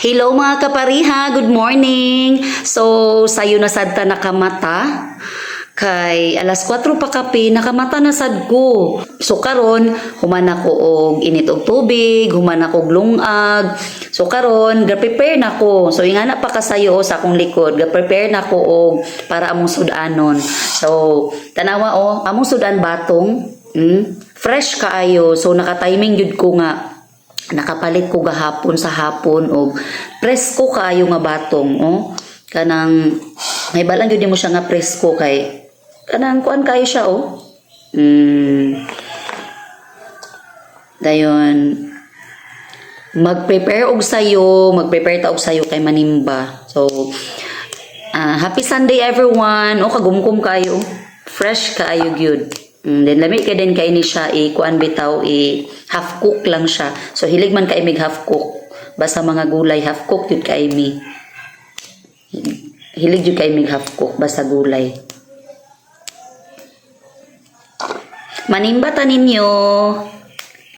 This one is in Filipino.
Hello mga kapariha, good morning. So, sayo na sad ta nakamata. Kay alas 4 pa kape, nakamata na sad ko. So karon, human ako og init og tubig, human ako og lungag. So karon, ga-prepare na ko. So ingana pa kasayo sa akong likod, ga-prepare na ko og para among sudanon. So, tanawa among sudan batong, fresh kaayo. So naka-timing jud ko nga nakapalit ko gahapon sa hapon og presko kaayo nga batong kanang may balang gyud mo siya nga presko kay kanang kuan kayo siya dayon mag-prepare ta og sayo kay manimba. So happy Sunday everyone. Kagumkum kayo, fresh kaayo gyud. Then lami kay din kay ni siya kuan bitaw half cook lang siya. So hilig man kay mig half cook. Basta mga gulay half cook jud kay mi. Hilig jud kay mig half cook basta gulay. Manimba ta ninyo.